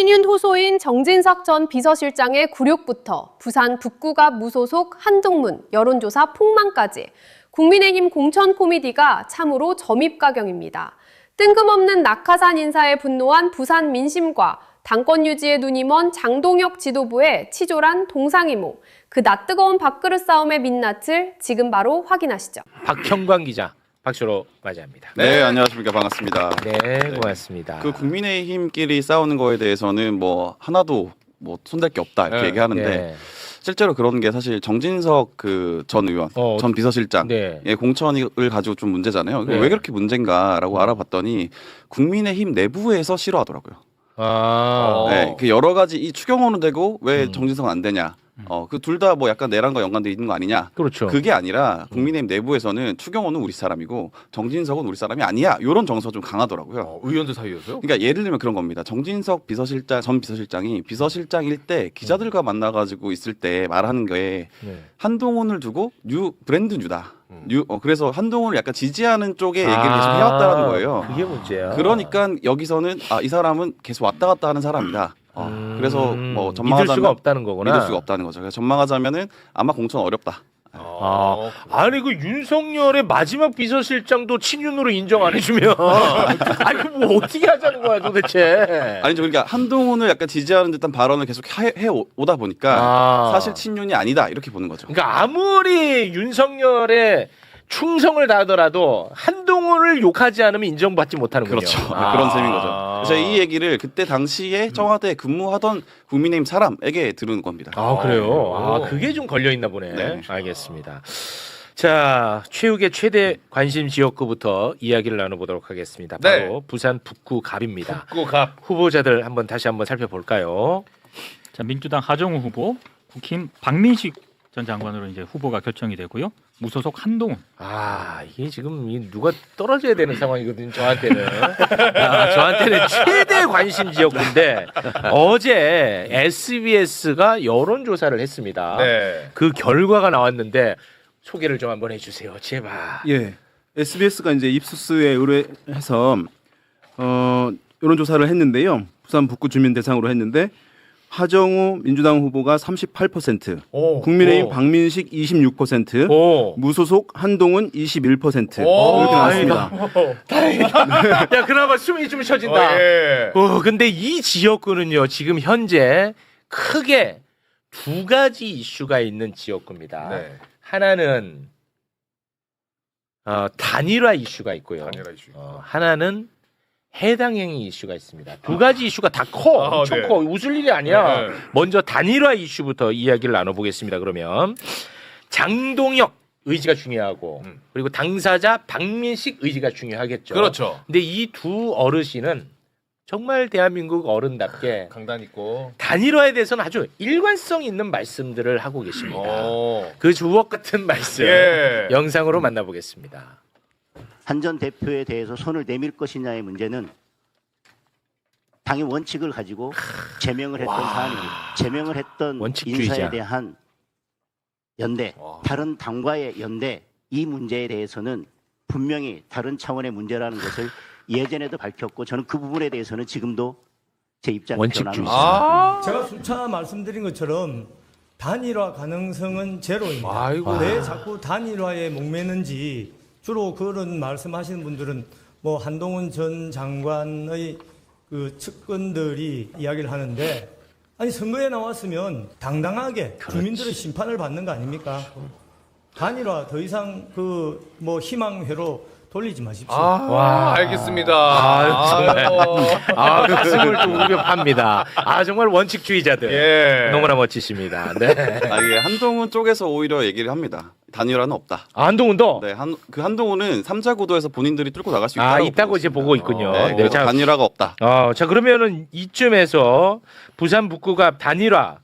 친윤 호소인 정진석 전 비서실장의 굴욕부터 부산 북구갑 무소속 한동문 여론조사 폭망까지 국민의힘 공천 코미디가 참으로 점입가경입니다. 뜬금없는 낙하산 인사에 분노한 부산 민심과 당권 유지에 눈이 먼 장동혁 지도부의 치졸한 동상이몽, 그 낯뜨거운 밥그릇 싸움의 민낯을 지금 바로 확인하시죠. 박형광 기자, 박수로 맞이합니다. 네, 안녕하십니까. 반갑습니다. 네, 고맙습니다. 그 국민의힘끼리 싸우는 거에 대해서는 뭐 하나도 뭐 손댈 게 없다 이렇게 얘기하는데 네. 실제로 그런 게 사실 정진석 그 전 의원, 전 비서실장의 네. 공천을 가지고 좀 문제잖아요. 네. 왜 그렇게 문제인가라고 알아봤더니 국민의힘 내부에서 싫어하더라고요. 네, 그 여러 가지 이 추경호는 되고 왜 정진석은 안 되냐. 그 둘 다 뭐 약간 내란과 연관돼 있는 거 아니냐. 그렇죠. 그게 아니라 국민의힘 내부에서는 추경호는 우리 사람이고 정진석은 우리 사람이 아니야. 이런 정서가 좀 강하더라고요. 의원들 사이에서요? 그러니까 예를 들면 그런 겁니다. 정진석 비서실장 전 비서실장이 비서실장일 때 기자들과 만나가지고 있을 때 말하는 게 한동훈을 두고 브랜드 뉴다. 그래서 한동훈을 약간 지지하는 쪽에 얘기를 계속 해왔다는 거예요. 그게 문제야. 그러니까 여기서는 이 사람은 계속 왔다 갔다 하는 사람이다. 그래서 뭐 전망하자면 믿을 수가 없다는 거구나. 믿을 수가 없다는 거죠. 그래서 전망하자면 아마 공천 어렵다. 아니 그 윤석열의 마지막 비서실장도 친윤으로 인정 안 해주면 아니 뭐 어떻게 하자는 거야 도대체? 아니죠. 그러니까 한동훈을 약간 지지하는 듯한 발언을 계속 해 오다 보니까 사실 친윤이 아니다 이렇게 보는 거죠. 그러니까 아무리 윤석열의 충성을 다하더라도 한동훈을 욕하지 않으면 인정받지 못하는군요. 그렇죠. 그런 셈인 거죠. 그래서 이 얘기를 그때 당시에 청와대에 근무하던 국민의힘 사람에게 들은 겁니다. 아 그래요? 그게 좀 걸려 있나 보네. 네. 알겠습니다. 자, 최욱의 최대 관심 지역구부터 이야기를 나눠보도록 하겠습니다. 바로 부산 북구갑입니다. 북구갑 후보자들 다시 한번 살펴볼까요? 자, 민주당 하정우 후보, 국힘 박민식 전 장관으로 이제 후보가 결정이 되고요. 무소속 한동훈. 이게 지금 누가 떨어져야 되는 상황이거든요. 저한테는. 저한테는 최대 관심 지역구인데 어제 SBS가 여론조사를 했습니다. 네. 그 결과가 나왔는데 소개를 좀 한번 해주세요. 제발. 예, SBS가 이제 입수스에 의뢰해서 여론조사를 했는데요. 부산 북구 주민 대상으로 했는데 하정우 민주당 후보가 38%, 국민의힘 박민식 26%, 무소속 한동훈 21% 이렇게 나왔습니다. 다행이다. 야, 그나마 숨이 좀 쉬어진다. 근데 이 지역구는요, 지금 현재 크게 두 가지 이슈가 있는 지역구입니다. 네. 하나는 단일화 이슈가 있고요. 단일화 이슈. 하나는 해당행위 이슈가 있습니다. 두 가지 이슈가 다 커. 엄청 커. 웃을 일이 아니야. 먼저 단일화 이슈부터 이야기를 나눠보겠습니다. 그러면 장동혁 의지가 중요하고 그리고 당사자 박민식 의지가 중요하겠죠. 그렇죠. 근데 이 두 어르신은 정말 대한민국 어른답게 강단 있고 단일화에 대해서는 아주 일관성 있는 말씀들을 하고 계십니다. 그 주옥 같은 말씀 영상으로 만나보겠습니다. 한 전 대표에 대해서 손을 내밀 것이냐의 문제는 당의 원칙을 가지고 제명을 했던 사안입니다. 제명을 했던 원칙주의자. 인사에 대한 연대, 다른 당과의 연대, 이 문제에 대해서는 분명히 다른 차원의 문제라는 것을 예전에도 밝혔고 저는 그 부분에 대해서는 지금도 제 입장을 표현하고 있습니다. 제가 수차 말씀드린 것처럼 단일화 가능성은 제로입니다. 왜 자꾸 단일화에 목매는지 주로 그런 말씀하시는 분들은 뭐 한동훈 전 장관의 그 측근들이 이야기를 하는데 아니 선거에 나왔으면 당당하게 주민들의 심판을 받는 거 아닙니까? 단일화 더 이상 그 뭐 희망회로 돌리지 마십시오. 알겠습니다. 정말. 가슴을 좀 우려합니다. 정말 원칙주의자들. 너무나 멋지십니다. 네. 이게 한동훈 쪽에서 오히려 얘기를 합니다. 단일화는 없다. 한동훈도? 네, 그 한동훈은 3자 구도에서 본인들이 뚫고 나갈 수 있다고 있다고 이제 보고 있군요. 네, 자, 단일화가 없다. 자, 그러면은 이쯤에서 부산 북구갑 단일화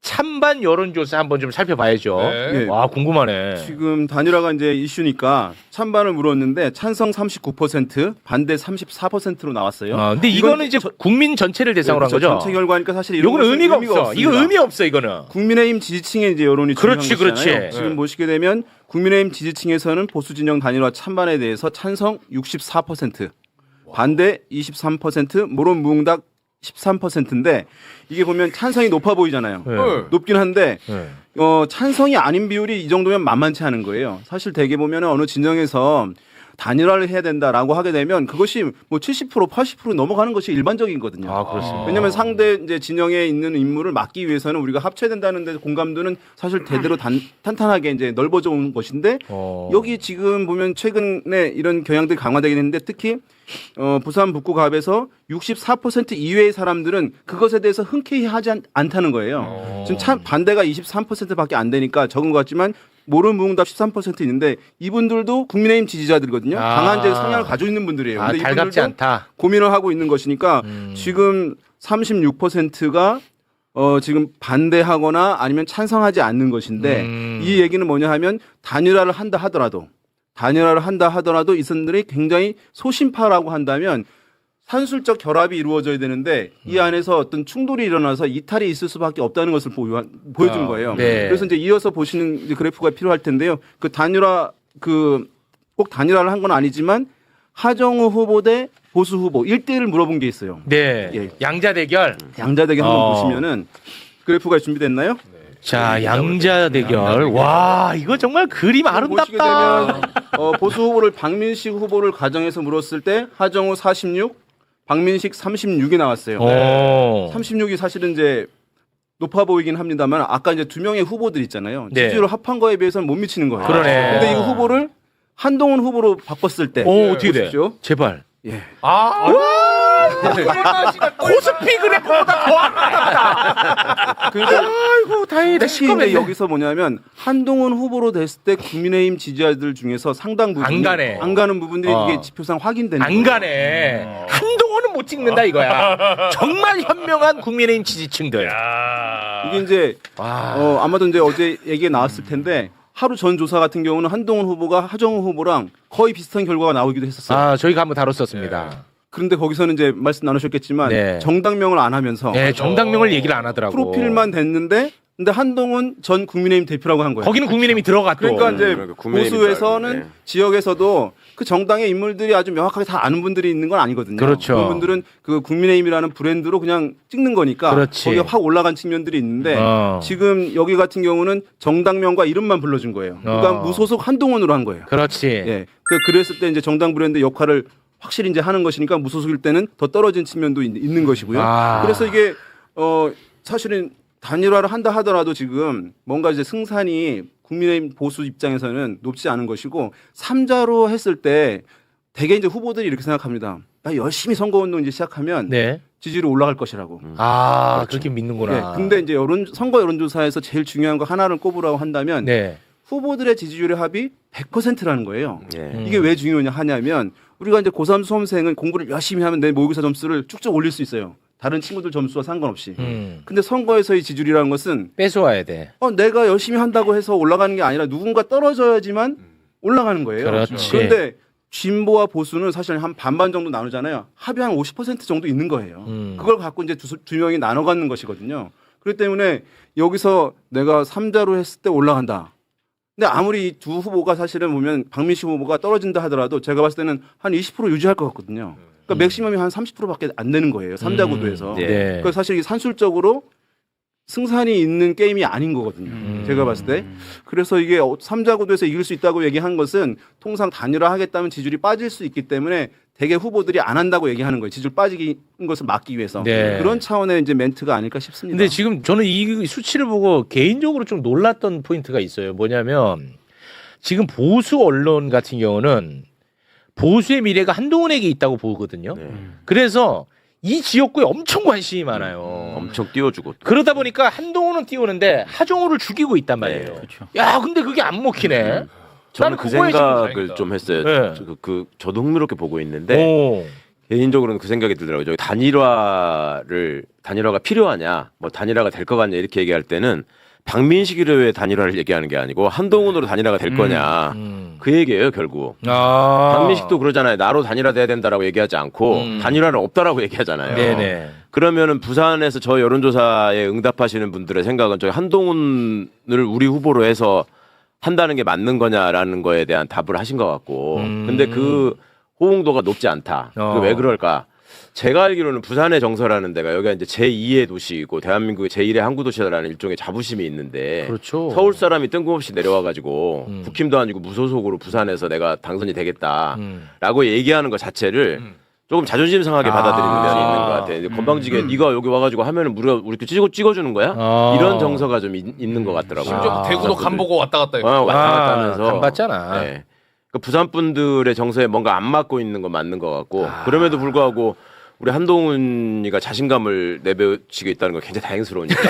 찬반 여론조사 한번 좀 살펴봐야죠. 네. 와, 궁금하네. 지금 단일화가 이제 이슈니까 찬반을 물었는데 찬성 39%, 반대 34%로 나왔어요. 근데 이거는 이제 국민 전체를 대상으로 한 거죠. 전체 결과니까 사실 이런 이거는 의미가 없어. 없습니다. 이거 의미 없어 이거는. 국민의힘 지지층의 이제 여론이 중요한 그렇지. 것이잖아요. 지금 보시게 되면 국민의힘 지지층에서는 보수 진영 단일화 찬반에 대해서 찬성 64%, 반대 23%, 물론 무응답 13%인데 이게 보면 찬성이 높아 보이잖아요. 네. 높긴 한데 네. 찬성이 아닌 비율이 이 정도면 만만치 않은 거예요. 사실 대개 보면 어느 진영에서 단일화를 해야 된다라고 하게 되면 그것이 뭐 70% 80% 넘어가는 것이 일반적이거든요. 아, 그렇습니다. 왜냐하면 상대 이제 진영에 있는 인물을 막기 위해서는 우리가 합쳐야된다는 데 공감도는 사실 대대로 탄탄하게 이제 넓어져 온 것인데 여기 지금 보면 최근에 이런 경향들이 강화되긴 했는데 특히 부산 북구갑에서 64% 이외의 사람들은 그것에 대해서 흔쾌히 하지 않다는 거예요. 지금 참 반대가 23%밖에 안 되니까 적은 것 같지만 모르는 무응답 13% 있는데 이분들도 국민의힘 지지자들이거든요. 강한 제 성향을 가지고 있는 분들이에요. 근데 달갑지 이분들도 않다. 고민을 하고 있는 것이니까 지금 36%가 지금 반대하거나 아니면 찬성하지 않는 것인데 이 얘기는 뭐냐 하면 단일화를 한다 하더라도 이 사람들이 굉장히 소심파라고 한다면 산술적 결합이 이루어져야 되는데 이 안에서 어떤 충돌이 일어나서 이탈이 있을 수밖에 없다는 것을 보여준 거예요. 네. 그래서 이제 이어서 보시는 이제 그래프가 필요할 텐데요. 그 단일화 꼭 단일화를 한 건 아니지만 하정우 후보 대 보수 후보 1대1을 물어본 게 있어요. 네. 예. 양자 대결. 양자 대결 한번 보시면은 그래프가 준비됐나요? 자, 양자 대결. 와, 이거 정말 그림 보시게 아름답다. 되면 보수 후보를 박민식 후보를 가정해서 물었을 때 하정우 46, 박민식 36이 나왔어요. 36이 사실은 이제 높아 보이긴 합니다만 아까 이제 두 명의 후보들 있잖아요. 네. 지지율 합한 거에 비해서는 못 미치는 거예요. 그러네. 근데 이 후보를 한동훈 후보로 바꿨을 때 어떻게 돼? 보십시오. 제발. 예. 코스피 그래프보다 더 아름답다. 아이고, 다행이다. 특히 이제 여기서 뭐냐면 한동훈 후보로 됐을 때 국민의힘 지지자들 중에서 상당 부분 안 가는 부분들이 이게 지표상 확인되는 안 가네. 한동훈은 못 찍는다 이거야. 정말 현명한 국민의힘 지지층들. 이게 이제 아마도 이제 어제 얘기가 나왔을 텐데 하루 전 조사 같은 경우는 한동훈 후보가 하정우 후보랑 거의 비슷한 결과가 나오기도 했었어요. 아, 저희가 한번 다뤘었습니다. 그런데 거기서는 이제 말씀 나누셨겠지만 네. 정당명을 안 하면서 네, 정당명을 얘기를 안 하더라고. 프로필만 됐는데 근데 한동훈 전 국민의힘 대표라고 한 거예요. 거기는 국민의힘이 들어갔고. 그러니까 이제 국민의힘이 보수에서는 네. 지역에서도 그 정당의 인물들이 아주 명확하게 다 아는 분들이 있는 건 아니거든요. 그렇죠. 그런 분들은 그 국민의힘이라는 브랜드로 그냥 찍는 거니까 그렇지. 거기에 확 올라간 측면들이 있는데 지금 여기 같은 경우는 정당명과 이름만 불러준 거예요. 그러니까 무소속 한동훈으로 한 거예요. 그렇지. 예. 그랬을 때 이제 정당 브랜드 역할을 확실히 이제 하는 것이니까 무소속일 때는 더 떨어진 측면도 있는 것이고요. 그래서 이게 사실은 단일화를 한다 하더라도 지금 뭔가 이제 승산이 국민의힘 보수 입장에서는 높지 않은 것이고 3자로 했을 때 대개 이제 후보들이 이렇게 생각합니다. 나 열심히 선거운동 이제 시작하면 네. 지지율이 올라갈 것이라고. 그렇게 믿는구나. 네. 근데 이제 선거 여론조사에서 제일 중요한 거 하나를 꼽으라고 한다면 네. 후보들의 지지율의 합이 100%라는 거예요. 예. 이게 왜 중요하냐 하냐면 우리가 이제 고3 수험생은 공부를 열심히 하면 내 모의고사 점수를 쭉쭉 올릴 수 있어요. 다른 친구들 점수와 상관없이. 근데 선거에서의 지지율이라는 것은 뺏어와야 돼. 내가 열심히 한다고 해서 올라가는 게 아니라 누군가 떨어져야지만 올라가는 거예요. 그렇지. 그런데 진보와 보수는 사실 한 반반 정도 나누잖아요. 합이 한 50% 정도 있는 거예요. 그걸 갖고 이제 두 명이 나눠 갖는 것이거든요. 그렇기 때문에 여기서 내가 3자로 했을 때 올라간다. 근데 아무리 이 두 후보가 사실은 보면 박민식 후보가 떨어진다 하더라도 제가 봤을 때는 한 20% 유지할 것 같거든요. 그러니까 맥시멈이 한 30%밖에 안 되는 거예요. 3자 구도에서. 네. 그러니까 사실 이 산술적으로 승산이 있는 게임이 아닌 거거든요. 제가 봤을 때. 그래서 이게 3자 구도에서 이길 수 있다고 얘기한 것은 통상 단일화 하겠다면 지지율이 빠질 수 있기 때문에 대개 후보들이 안 한다고 얘기하는 거예요. 지지율 빠지는 것을 막기 위해서. 네. 그런 차원의 이제 멘트가 아닐까 싶습니다. 근데 지금 저는 이 수치를 보고 개인적으로 좀 놀랐던 포인트가 있어요. 뭐냐면 지금 보수 언론 같은 경우는 보수의 미래가 한동훈에게 있다고 보거든요. 그래서 이 지역구에 엄청 관심이 많아요. 엄청 띄워주고. 그러다 보니까 한동훈은 띄우는데 하정우를 죽이고 있단 말이에요. 그렇죠. 야, 근데 그게 안 먹히네. 저는 그 그거에 지금 생각을 다행이다. 좀 했어요. 네. 저도 흥미롭게 보고 있는데 개인적으로는 그 생각이 들더라고요. 저기 단일화가 필요하냐, 뭐 단일화가 될 것 같냐 이렇게 얘기할 때는 박민식으로의 단일화를 얘기하는 게 아니고 한동훈으로 단일화가 될 거냐 그 얘기예요 결국. 박민식도 그러잖아요. 나로 단일화돼야 된다라고 얘기하지 않고 단일화는 없다라고 얘기하잖아요. 네네. 그러면은 부산에서 저 여론조사에 응답하시는 분들의 생각은 저희 한동훈을 우리 후보로 해서 한다는 게 맞는 거냐라는 거에 대한 답을 하신 것 같고 근데 그 호응도가 높지 않다. 그 왜 그럴까? 제가 알기로는 부산의 정서라는 데가 여기가 이제 제2의 도시이고 대한민국의 제1의 항구 도시라는 일종의 자부심이 있는데 그렇죠. 서울 사람이 뜬금없이 내려와가지고 국힘도 아니고 무소속으로 부산에서 내가 당선이 되겠다라고 얘기하는 것 자체를 조금 자존심 상하게 받아들이는 면이 있는 것 같아. 건방지게 네가 여기 와가지고 하면은 우리 찍어주는 거야? 이런 정서가 좀 있는 것 같더라고요. 심지어 대구도 간 보고 왔다 갔다 했고. 왔다 갔다 하면서 간 봤잖아. 네. 그 부산 분들의 정서에 뭔가 안 맞고 있는 건 맞는 것 같고 그럼에도 불구하고 우리 한동훈이가 자신감을 내비치고 있다는 건 굉장히 다행스러우니까.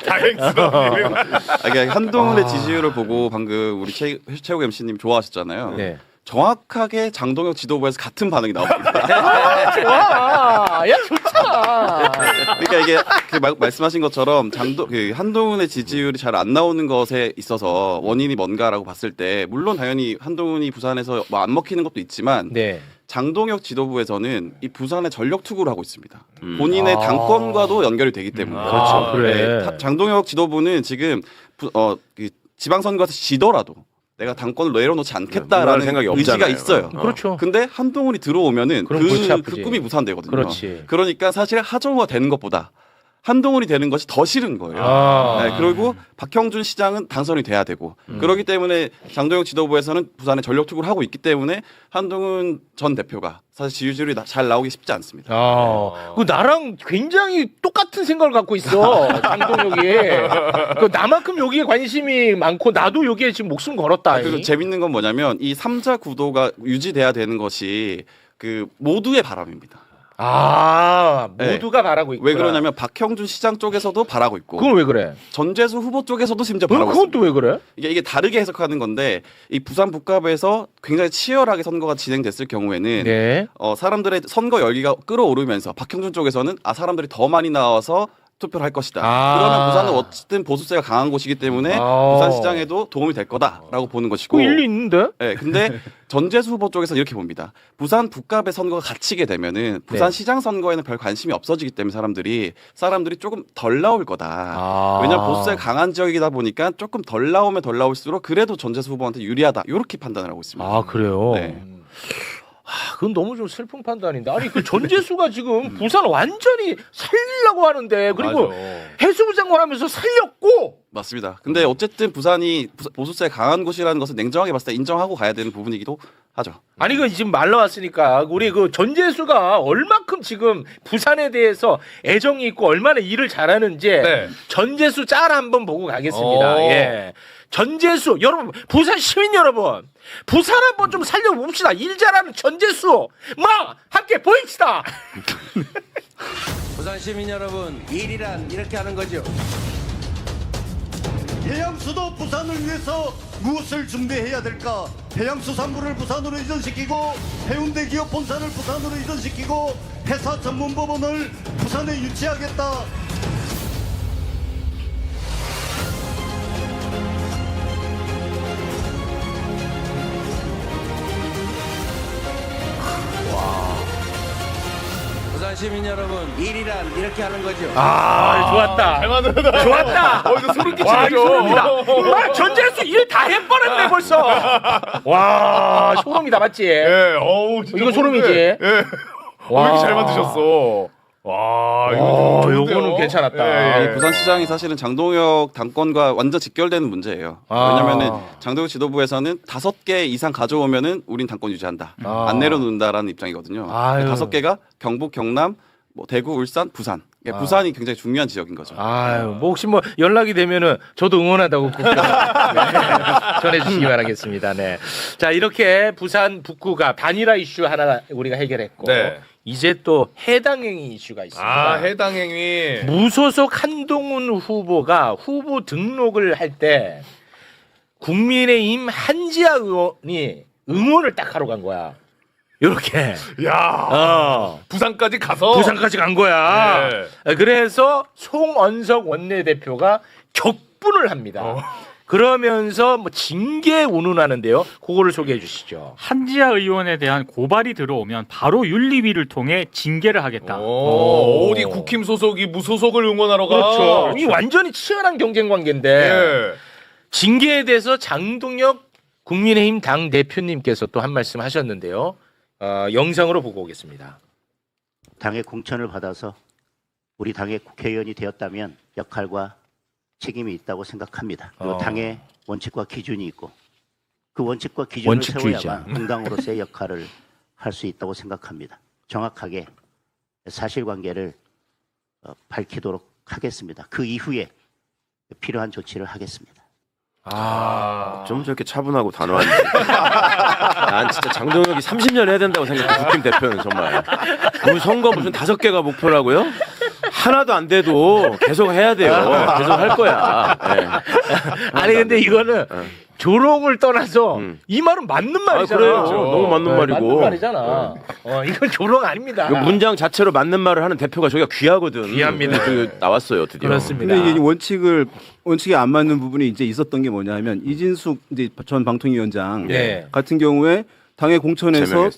다행스러워. 한동훈의 지지율을 보고 방금 우리 최욱 MC님 좋아하셨잖아요. 네. 정확하게 장동혁 지도부에서 같은 반응이 나옵니다. 좋아. 야, 좋잖아. 그러니까 이게 말씀하신 것처럼 한동훈의 지지율이 잘 안 나오는 것에 있어서 원인이 뭔가라고 봤을 때 물론 당연히 한동훈이 부산에서 뭐 안 먹히는 것도 있지만 네. 장동혁 지도부에서는 이 부산에 전력 투구를 하고 있습니다. 본인의 당권과도 연결이 되기 때문에. 그렇죠. 그래. 장동혁 지도부는 지금 지방선거에서 지더라도 내가 당권을 내려놓지 않겠다라는 생각이 의지가 없잖아요. 있어요. 그렇죠. 근데 한동훈이 들어오면은 그럼 골치 아프지. 그 꿈이 무산되거든요. 그렇지. 그러니까 사실 하정우가 되는 것보다 한동훈이 되는 것이 더 싫은 거예요. 네, 그리고 박형준 시장은 당선이 돼야 되고 그렇기 때문에 장동혁 지도부에서는 부산에 전력 투구를 하고 있기 때문에 한동훈 전 대표가 사실 지지율이 잘 나오기 쉽지 않습니다. 그 나랑 굉장히 똑같은 생각을 갖고 있어. 장동혁이. 그 나만큼 여기에 관심이 많고 나도 여기에 지금 목숨 걸었다. 그리고 재밌는 건 뭐냐면 이 3자 구도가 유지돼야 되는 것이 그 모두의 바람입니다. 모두가 바라고 있고. 왜 그러냐면 박형준 시장 쪽에서도 바라고 있고. 그건 왜 그래? 전재수 후보 쪽에서도 심지어 바라고 그건 있습니다. 또 왜 그래? 이게 다르게 해석하는 건데 이 부산 북갑에서 굉장히 치열하게 선거가 진행됐을 경우에는 네. 사람들의 선거 열기가 끌어오르면서 박형준 쪽에서는 사람들이 더 많이 나와서 투표를 할 것이다. 그러면 부산은 어쨌든 보수세가 강한 곳이기 때문에 부산시장에도 도움이 될 거다라고 보는 것이고. 그 일리 있는데? 네, 근데 전재수 후보 쪽에서 이렇게 봅니다. 부산 북갑의 선거가 갇히게 되면은 부산시장 선거에는 별 관심이 없어지기 때문에 사람들이 조금 덜 나올 거다. 왜냐하면 보수세가 강한 지역이다 보니까 조금 덜 나오면 덜 나올수록 그래도 전재수 후보한테 유리하다. 이렇게 판단을 하고 있습니다. 그래요? 네. 그건 너무 좀 슬픈 판단인데. 아니, 그 전재수가 지금 부산 완전히 살리려고 하는데, 그리고 맞아. 해수부 장관 하면서 살렸고. 맞습니다. 근데 어쨌든 부산이 보수세가 강한 곳이라는 것을 냉정하게 봤을 때 인정하고 가야 되는 부분이기도 하죠. 아니, 그 지금 말 나왔으니까 우리 그 전재수가 얼만큼 지금 부산에 대해서 애정이 있고 얼마나 일을 잘하는지 네. 전재수 짤 한번 보고 가겠습니다. 예. 전재수 여러분, 부산 시민 여러분, 부산 한번 좀 살려봅시다. 일 잘하는 전재수 함께 보입시다. 부산 시민 여러분, 일이란 이렇게 하는 거죠. 해양수도 부산을 위해서 무엇을 준비해야 될까? 해양수산부를 부산으로 이전시키고 해운대 기업 본사를 부산으로 이전시키고 회사 전문법원을 부산에 유치하겠다. 부산 시민 여러분, 일이란 이렇게 하는 거죠. 좋았다. 잘 만들었다. 좋았다. 이거 소름 와, 끼치죠. 소름이다. 전재수 일 다 해버렸네 벌써. 와, 소름이다, 맞지? 예, 진짜 이거 소름이지? 예. 와. 왜 이렇게 잘 만드셨어? 와, 이거 좋은데요? 요거는 괜찮았다. 예, 예. 부산시장이 사실은 장동혁 당권과 완전 직결되는 문제예요. 왜냐면은 장동혁 지도부에서는 5개 이상 가져오면은 우린 당권 유지한다. 안 내려놓는다라는 입장이거든요. 5개가 경북, 경남, 대구, 울산, 부산. 부산이 굉장히 중요한 지역인 거죠. 혹시 연락이 되면은 저도 응원한다고 꼭 전해주시기 바라겠습니다. 네. 자, 이렇게 부산 북구가 단일화 이슈 하나 우리가 해결했고. 네. 이제 또 해당행위 이슈가 있습니다. 해당행위. 무소속 한동훈 후보가 후보 등록을 할 때 국민의힘 한지아 의원이 응원을 딱 하러 간 거야. 이렇게. 야, 부산까지 가서. 부산까지 간 거야. 네. 그래서 송언석 원내대표가 격분을 합니다. 그러면서 징계 운운하는데요. 그거를 소개해 주시죠. 한지아 의원에 대한 고발이 들어오면 바로 윤리위를 통해 징계를 하겠다. 어디 국힘 소속이 무소속을 응원하러 가. 그렇죠. 이 완전히 치열한 경쟁 관계인데 예. 징계에 대해서 장동혁 국민의힘 당 대표님께서 또 한 말씀 하셨는데요. 영상으로 보고 오겠습니다. 당의 공천을 받아서 우리 당의 국회의원이 되었다면 역할과 책임이 있다고 생각합니다. 그리고 당의 원칙과 기준이 있고 그 원칙과 기준을 세워야만 공당으로서의 역할을 할 수 있다고 생각합니다. 정확하게 사실관계를 밝히도록 하겠습니다. 그 이후에 필요한 조치를 하겠습니다. 좀 저렇게 차분하고 단호한지. 난 진짜 장동혁이 30년 해야 된다고 생각해. 국힘 대표는 정말. 무슨 선거 무슨 5개가 목표라고요? 하나도 안 돼도 계속 해야 돼요. 계속 할 거야. 네. 아니 근데 이거는 조롱을 떠나서 이 말은 맞는 말이잖아. 그래요. 너무 맞는 말이고. 맞는 말이잖아. 이건 조롱 아닙니다. 그 문장 자체로 맞는 말을 하는 대표가 저기가 귀하거든. 귀합니다. 나왔어요, 드디어. 그렇습니다. 근데 이게 원칙에 안 맞는 부분이 이제 있었던 게 뭐냐면 이진숙 이제 전 방통위원장 같은 경우에 당의 공천에서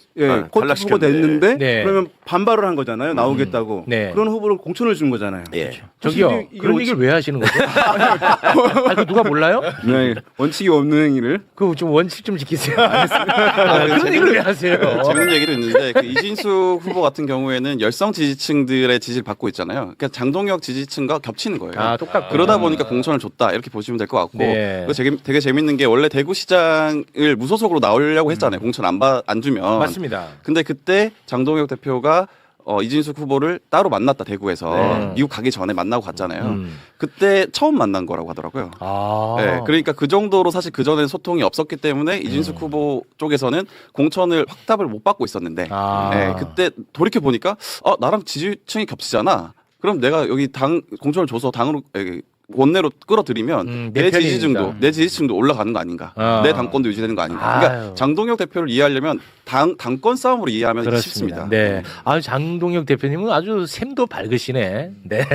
컷 후보 됐는데 그러면 반발을 한 거잖아요. 나오겠다고. 그런 후보를 공천을 준 거잖아요. 저기요. 그런 얘기를 왜 하시는 거죠? 그 누가 몰라요? 네. 원칙이 없는 행위를. 그 좀 원칙 좀 지키세요. 그런 얘기를 왜 하세요? 재밌는 얘기도 있는데 그 이진숙 후보 같은 경우에는 열성 지지층들의 지지를 받고 있잖아요. 그러니까 장동혁 지지층과 겹치는 거예요. 똑같구나. 그러다 보니까 공천을 줬다 이렇게 보시면 될 것 같고 되게 재밌는 게 원래 대구시장을 무소속으로 나오려고 했잖아요. 공천 안 주면. 맞습니다. 근데 그때 장동혁 대표가 이진숙 후보를 따로 만났다 대구에서 미국 가기 전에 만나고 갔잖아요. 그때 처음 만난 거라고 하더라고요. 네, 그러니까 그 정도로 사실 그 전에 소통이 없었기 때문에 이진숙 후보 쪽에서는 공천을 확답을 못 받고 있었는데 그때 돌이켜 보니까 나랑 지지층이 겹치잖아. 그럼 내가 여기 당 공천을 줘서 당으로 원내로 끌어들이면 내 지지층도 올라가는 거 아닌가? 내 당권도 유지되는 거 아닌가? 그러니까 장동혁 대표를 이해하려면 당권 싸움으로 이해하면 쉽습니다. 네. 장동혁 대표님은 아주 샘도 밝으시네. 네.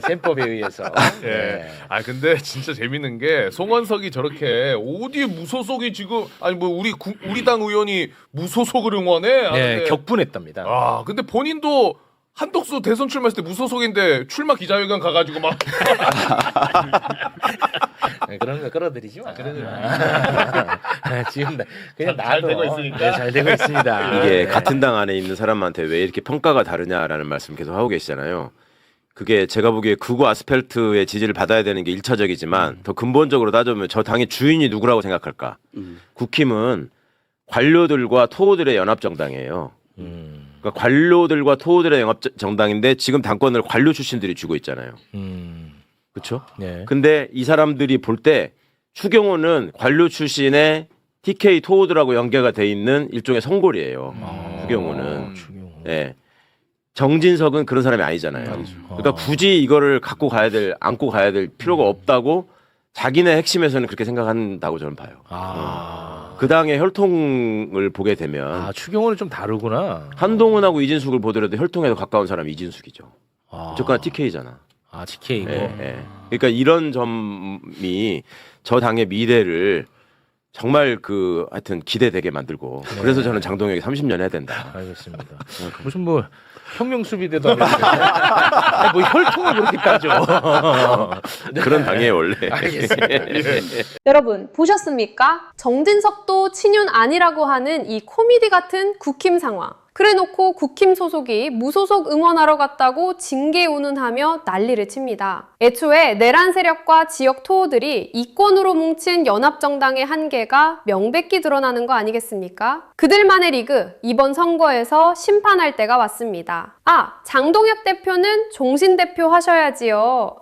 샘법에 의해서. 네. 근데 진짜 재밌는 게 송원석이 저렇게 어디 무소속이 지금 우리 당 의원이 무소속을 응원해? 네, 격분했답니다. 근데 본인도 한덕수 대선 출마했을 때 무소속인데 출마 기자회견 가가지고 막 그런 거 끌어들이지 마. 지금 그냥 잘 되고 있으니까. 잘 되고 있습니다. 이게 같은 당 안에 있는 사람한테 왜 이렇게 평가가 다르냐라는 말씀 계속 하고 계시잖아요. 그게 제가 보기에 극우 아스팔트의 지지를 받아야 되는 게 1차적이지만 더 근본적으로 따져보면 저 당의 주인이 누구라고 생각할까? 국힘은 관료들과 토호들의 연합정당이에요. 그러니까 관료들과 토호들의 연합정당인데 지금 당권을 관료 출신들이 쥐고 있잖아요. 그렇죠? 네. 근데 이 사람들이 볼 때 추경호는 관료 출신의 TK 토호들하고 연계가 돼 있는 일종의 성골이에요. 추경호는. 네. 정진석은 그런 사람이 아니잖아요. 그러니까 굳이 이거를 안고 가야 될 필요가 없다고 자기네 핵심에서는 그렇게 생각한다고 저는 봐요. 그 당의 혈통을 보게 되면 추경호는 좀 다르구나. 한동훈하고 이진숙을 보더라도 혈통에 더 가까운 사람이 이진숙이죠. 어쨌거나 TK잖아. TK고. 그러니까 이런 점이 저 당의 미래를 정말 하여튼 기대되게 만들고 그래서 저는 장동혁이 30년 해야 된다. 알겠습니다. 무슨 혁명수비대도 아니고 혈통을 그렇게 따져. 그런 당이에요 원래. 알겠습니다. 여러분 보셨습니까? 정진석도 친윤 아니라고 하는 이 코미디 같은 국힘 상황. 그래놓고 국힘 소속이 무소속 응원하러 갔다고 징계 운운하며 난리를 칩니다. 애초에 내란 세력과 지역 토호들이 이권으로 뭉친 연합정당의 한계가 명백히 드러나는 거 아니겠습니까? 그들만의 리그, 이번 선거에서 심판할 때가 왔습니다. 장동혁 대표는 종신 대표 하셔야지요.